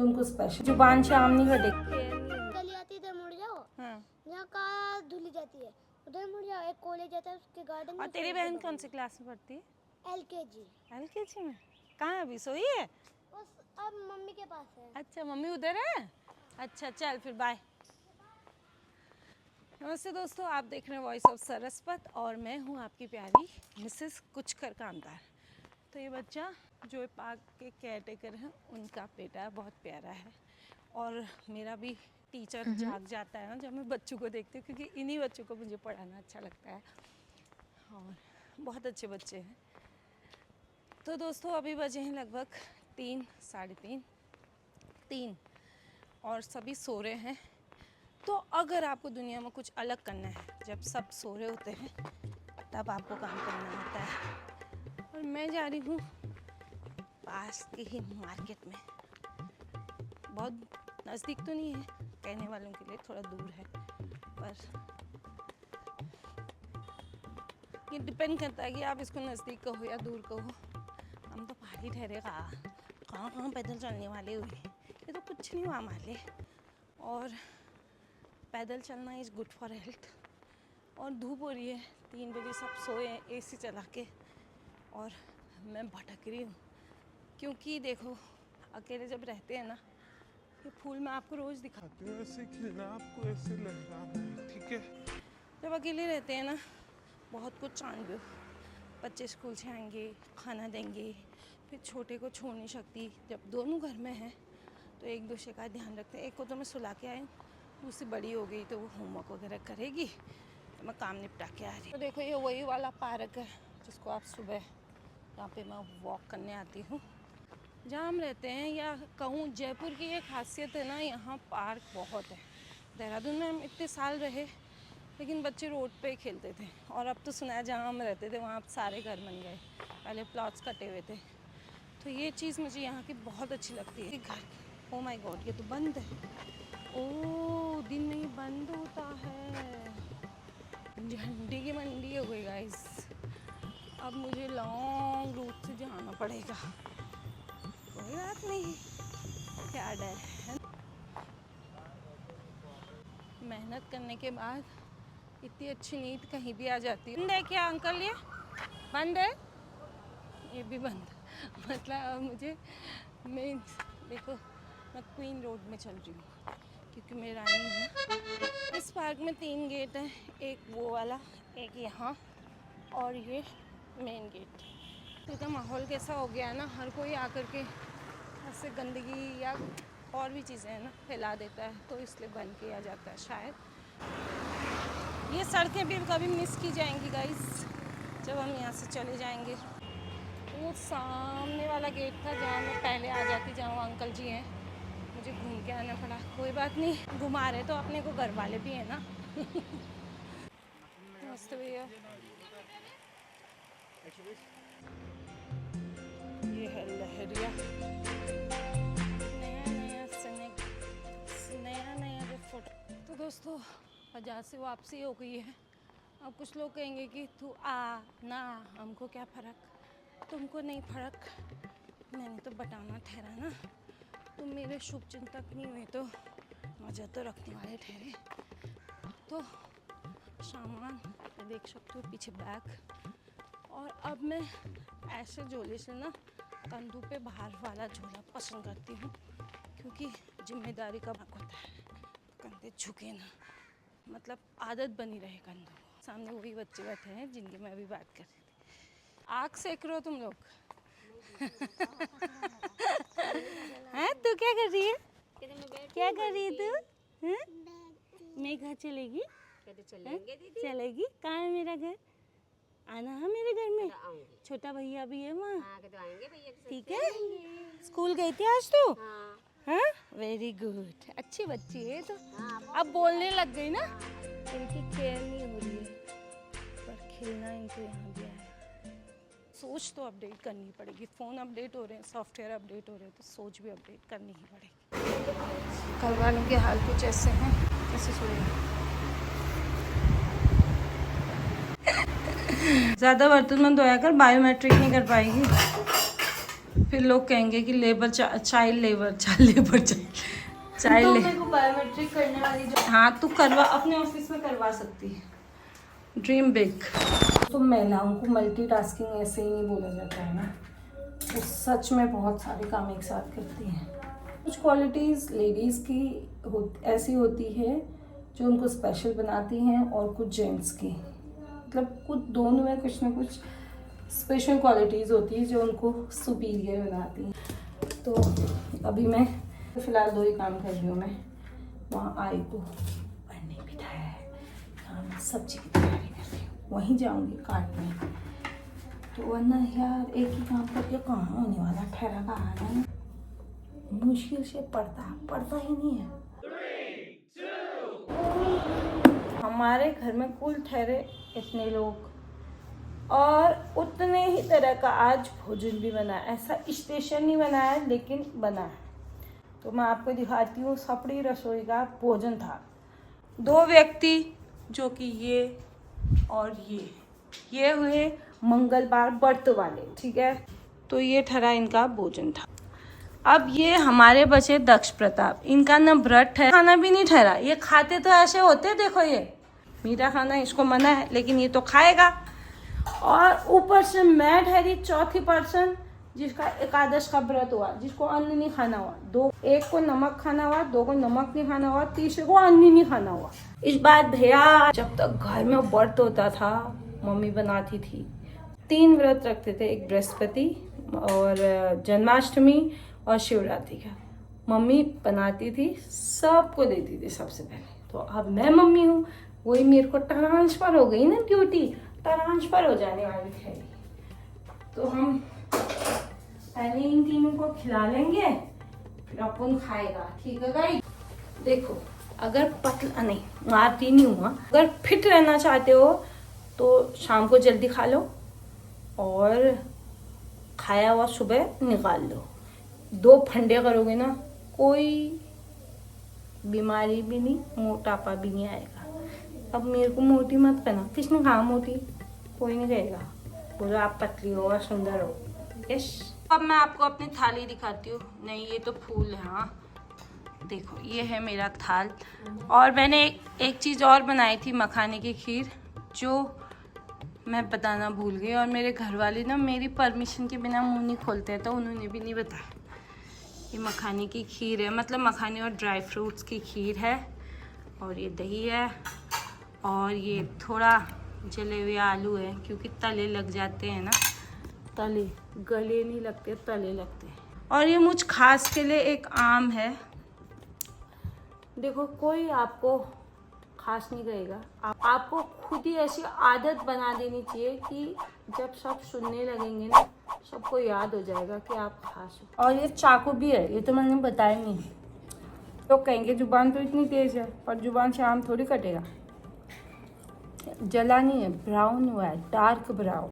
उनको स्पेशल जुबान शाम नहीं हटे। गली आती इधर मुड़ जाओ। हाँ। यहाँ का धुली जाती है, उधर मुड़ जाओ, एक कॉलेज आता है उसके गार्डन में। और तेरी बहन कौन सी क्लास में पढ़ती है? LKG। LKG में? कहाँ अभी सोई है? अब मम्मी के पास है। अच्छा मम्मी उधर है। अच्छा चल फिर बाय। नमस्ते दोस्तों, आप देख रहे हैं वॉइस ऑफ सरस्वत और मैं हूँ आपकी प्यारी मिसेस कुचकर कामदार। तो ये बच्चा जो पार्क के केयर टेकर हैं उनका बेटा बहुत प्यारा है और मेरा भी टीचर जाग जाता है ना जब मैं बच्चों को देखती हूँ, क्योंकि इन्हीं बच्चों को मुझे पढ़ाना अच्छा लगता है और बहुत अच्छे बच्चे हैं। तो दोस्तों अभी बजे हैं लगभग 3, साढ़े 3 और सभी सो रहे हैं। तो अगर आपको दुनिया में कुछ अलग करना है, जब सब सो रहे होते हैं तब आपको काम करना होता है। और मैं जा रही हूँ पास के ही मार्केट में। बहुत नज़दीक तो नहीं है, कहने वालों के लिए थोड़ा दूर है, पर ये डिपेंड करता है कि आप इसको नज़दीक कहो या दूर कहो। हम तो पहाड़ी ठहरे कहाँ पैदल चलने वाले हुए, ये तो कुछ नहीं हुआ हमारे। और पैदल चलना इज़ गुड फॉर हेल्थ। और धूप हो रही है, 3 बजे सब सोए हैं AC चला के और मैं भटक रही हूँ, क्योंकि देखो अकेले जब रहते हैं ना, ये फूल मैं आपको रोज़ दिखाती हूँ, ऐसे खिलना आपको, ऐसे लहराना है, ठीक है। जब अकेले रहते हैं ना बहुत कुछ जान दो। बच्चे स्कूल से आएंगे, खाना देंगे, फिर छोटे को छोड़ नहीं सकती। जब दोनों घर में हैं तो एक दूसरे का ध्यान रखते हैं। एक को तो मैं सुला के आई हूँ, दूसरी बड़ी हो गई तो वो होमवर्क वगैरह करेगी, तो मैं काम निपटा के आ रही। तो देखो ये वही वाला पार्क है जिसको आप सुबह यहाँ पे मैं वॉक करने आती हूँ। जहाँ हम रहते हैं, या कहूँ जयपुर की एक खासियत है ना, यहाँ पार्क बहुत है। देहरादून में हम इतने साल रहे लेकिन बच्चे रोड पे ही खेलते थे, और अब तो सुना है जहाँ हम रहते थे वहाँ सारे घर बन गए, पहले प्लॉट्स कटे हुए थे। तो ये चीज़ मुझे यहाँ की बहुत अच्छी लगती है। घर, ओ माय गॉड, ये तो बंद है। ओ दिन में ही बंद होता है। झंडे की मंडी हो गई गाइस। अब मुझे लॉन्ग रूट से जाना पड़ेगा, कोई बात नहीं, क्या डर है। मेहनत करने के बाद इतनी अच्छी नींद कहीं भी आ जाती है। बंद है क्या अंकल? ये बंद है, ये भी बंद। मतलब अब मुझे देखो मैं क्वीन रोड में चल रही हूँ क्योंकि मैं रानी हूँ। इस पार्क में 3 गेट हैं, एक वो वाला, एक यहाँ और ये मेन गेट। क्योंकि माहौल कैसा हो गया है ना, हर कोई आकर के ऐसे गंदगी या और भी चीज़ें हैं ना फैला देता है, तो इसलिए बंद किया जाता है शायद। ये सड़कें भी कभी मिस की जाएंगी गाइस जब हम यहाँ से चले जाएंगे। वो सामने वाला गेट था जहाँ मैं पहले आ जाती, जहाँ वो अंकल जी हैं, मुझे घूम के आना पड़ा। कोई बात नहीं, घुमा रहे तो अपने को घर वाले भी हैं ना। मस्त भैया, ये है लहरिया। नया जो फोटो। तो दोस्तों बाजार से वापसी हो गई है। अब कुछ लोग कहेंगे कि तू आ ना, हमको क्या फ़र्क, तुमको नहीं फ़र्क, मैंने तो बटाना ठहरा ना, तुम मेरे शुभ चिंतक नहीं हुए तो मज़ा तो रखने वाले ठहरे। तो सामान देख सकते हो, पीछे बैग। और अब मैं ऐसे झोले से ना कंधों पे बाहर वाला झोला पसंद करती हूँ, क्योंकि जिम्मेदारी का भाग होता है, कंधे झुके ना, मतलब आदत बनी रहे कंधों। सामने वही बच्चे बैठे हैं जिनकी मैं अभी बात कर रही थी। आग सेक रहे हो तुम लोग? हैं, तू क्या कर रही है? क्या कर रही है तू? मैं घर चलेगी? चलेगी? कहाँ है मेरा घर? आना है मेरे घर में। छोटा भैया भी है वहाँ, ठीक है। स्कूल गई थी आज तो? हाँ, वेरी गुड, अच्छी बच्ची है। तो अब बोलने लग गई ना। इनकी केयर नहीं हो रही है, पर खेलना इनको यहाँ भी है। सोच तो अपडेट करनी पड़ेगी, फ़ोन अपडेट हो रहे हैं, सॉफ्टवेयर अपडेट हो रहे हैं, तो सोच भी अपडेट करनी ही पड़ेगी। घर वालों के हाल कुछ ऐसे हैं, ऐसे सोएंगे। ज़्यादा बर्तन मत धोया कर, बायोमेट्रिक नहीं कर पाएगी। फिर लोग कहेंगे कि लेबर चाइल्ड लेबर चाइल्ड मेरे को बायोमेट्रिक करने वाली जो हाँ तू करवा, अपने ऑफिस में करवा सकती है। Dream big. तो महिलाओं को मल्टीटास्किंग ऐसे ही नहीं बोला जाता है ना, वो सच में बहुत सारे काम एक साथ करती हैं। कुछ क्वालिटीज़ लेडीज़ की ऐसी होती है जो उनको स्पेशल बनाती हैं, और कुछ जेंट्स की, मतलब कुछ दोनों में कुछ ना कुछ स्पेशल क्वालिटीज़ होती है जो उनको सुपीरियर बनाती हैं। तो अभी मैं फ़िलहाल 2 ही काम कर रही हूँ। मैं वहाँ आई तो पढ़ने बिठाया है, यहाँ मैं सब्जी की तैयारी कर रही हूँ, वहीं जाऊँगी काटने। तो वरना यार एक ही काम करके कहाँ होने वाला, ठहरा का आना है, मुश्किल से पढ़ता ही नहीं है। हमारे घर में कुल ठहरे इतने लोग, और उतने ही तरह का आज भोजन भी बना है। ऐसा स्पेशल नहीं बनाया लेकिन बना है। तो मैं आपको दिखाती हूँ सपड़ी रसोई का भोजन था। 2 व्यक्ति जो कि ये और ये हुए मंगलवार व्रत वाले, ठीक है। तो ये ठहरा इनका भोजन था। अब ये हमारे बचे दक्ष प्रताप, इनका न व्रत है, खाना भी नहीं ठहरा। ये खाते तो ऐसे होते, देखो ये मीठा खाना इसको मना है लेकिन ये तो खाएगा। और ऊपर से मैं ठहरी चौथी पर्सन जिसका एकादश का व्रत हुआ, जिसको अन्न नहीं खाना हुआ। एक को नमक खाना हुआ, 2 को नमक नहीं खाना हुआ, तीसरे को अन्न नहीं खाना हुआ। इस बात भैया, जब तक घर में व्रत होता था मम्मी बनाती थी। 3 व्रत रखते थे, एक बृहस्पति और जन्माष्टमी और शिवरात्रि का। मम्मी बनाती थी, सबको देती थी सबसे पहले। तो अब मैं मम्मी हूँ, वही मेरे को ट्रांसफर हो गई ना, ड्यूटी ट्रांसफर हो जाने वाली है। तो हम पहले इन तीनों को खिला लेंगे, फिर अपन खाएगा, ठीक है गाइस। देखो अगर पतला नहीं, मारती नहीं हुआ, अगर फिट रहना चाहते हो तो शाम को जल्दी खा लो और खाया हुआ सुबह निकाल लो। 2 फंडे करोगे ना, कोई बीमारी भी नहीं, मोटापा भी नहीं आएगा। अब मेरे को मोटी मत करना, किसने कहा मोटी, कोई नहीं कहेगा, बोलो आप पतली हो और सुंदर हो। यस। अब मैं आपको अपनी थाली दिखाती हूँ। नहीं ये तो फूल है, हाँ देखो ये है मेरा थाल। और मैंने एक चीज़ और बनाई थी, मखाने की खीर, जो मैं बताना भूल गई। और मेरे घर वाले ना मेरी परमिशन के बिना मुंह नहीं खोलते हैं, तो उन्होंने भी नहीं बताया। ये मखाने की खीर है, मतलब मखाने और ड्राई फ्रूट्स की खीर है। और ये दही है, और ये थोड़ा जले हुए आलू है, क्योंकि तले लग जाते हैं ना, तले गले नहीं लगते, तले लगते हैं। और ये मुझ खास के लिए एक आम है। देखो कोई आपको खास नहीं कहेगा, आपको खुद ही ऐसी आदत बना देनी चाहिए कि जब सब सुनने लगेंगे ना, सबको याद हो जाएगा कि आप खास हो। और ये चाकू भी है, ये तो मैंने बताया नहीं। तो कहेंगे जुबान तो इतनी तेज है, पर जुबान से आम थोड़ी कटेगा। जला नहीं है, ब्राउन हुआ है, डार्क ब्राउन।